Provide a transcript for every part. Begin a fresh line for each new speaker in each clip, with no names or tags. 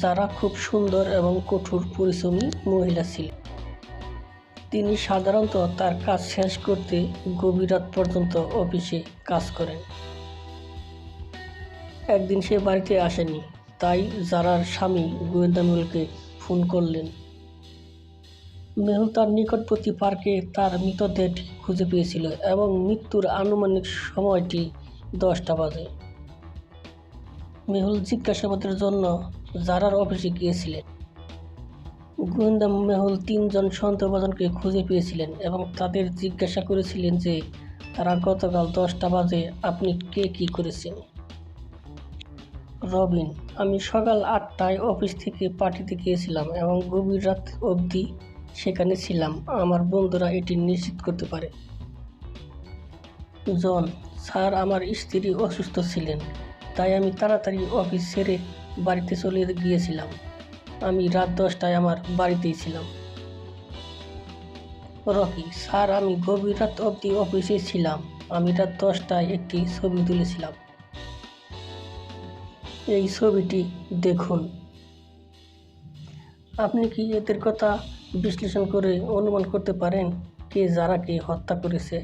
যারা খুব সুন্দর এবং কঠোর পরিশ্রমী মহিলা ছিলেন। তিনি সাধারণত তার কাজ শেষ করতে গভীর রাত পর্যন্ত অফিসে কাজ করেন। একদিন সে বাড়িতে আসেনি, তাই জারার স্বামী গোয়েন্দা মেহুলকে ফোন করলেন। মেহুল তার নিকটবর্তী পার্কে তার মৃতদেহটি খুঁজে পেয়েছিল এবং মৃত্যুর আনুমানিক সময়টি 10টা বাজে। মেহুল জিজ্ঞাসাবাদের জন্য জারার অফিসে গিয়েছিলেন। গোয়েন্দা মেহুল 3জন সন্দেহভাজনকে খুঁজে পেয়েছিলেন এবং তাদের জিজ্ঞাসা করেছিলেন যে তারা গতকাল 10টা বাজে আপনি কি করেছেন। রবিন: আমি সকাল 8টায় অফিস থেকে পার্টিতে গিয়েছিলাম এবং গভীর রাত অবধি সেখানে ছিলাম। আমার বন্ধুরা এটি নিশ্চিত করতে পারে। জন: স্যার, আমার স্ত্রী অসুস্থ ছিলেন, তাই আমি তাড়াতাড়ি অফিস ছেড়ে বাড়িতে চলে গিয়েছিলাম। আমি রাত 10টায় আমার বাড়িতেই ছিলাম। রকি: স্যার, আমি গভীর রাত অবধি অফিসে ছিলাম। আমি রাত 10টায় একটি ছবি তুলেছিলাম। এই ছবিটি দেখুন। আপনি কি এদের কথা বিশ্লেষণ করে অনুমান করতে পারেন কে জারাকে হত্যা করেছে?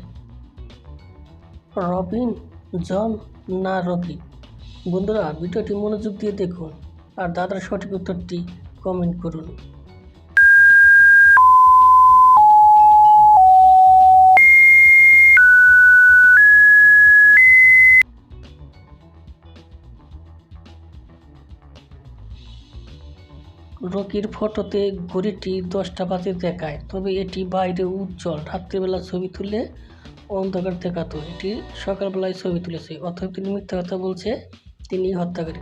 রবিন, জন না রকি? বন্ধুরা, ভিডিওটি মনোযোগ দিয়ে দেখুন আর দাদার সঠিক উত্তরটি কমেন্ট করুন। রকির ফটোতে ঘড়িটি 10টা বাজে দেখায়, তবে এটি বাইরে উজ্জ্বল। রাত্রিবেলা ছবি তুলে অন্ধকার দেখাতো। এটি সকালবেলায় ছবি তুলেছে, অথবা তিনি মিথ্যা কথা বলছে, তিনি হত্যাকারী।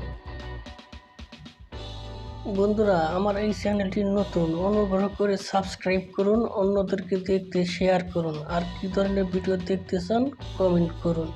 বন্ধুরা, আমার এই চ্যানেলটি নতুন, অনুগ্রহ করে সাবস্ক্রাইব করুন, অন্যদেরকে দেখতে শেয়ার করুন, আর কী ধরনের ভিডিও দেখতে চান কমেন্ট করুন।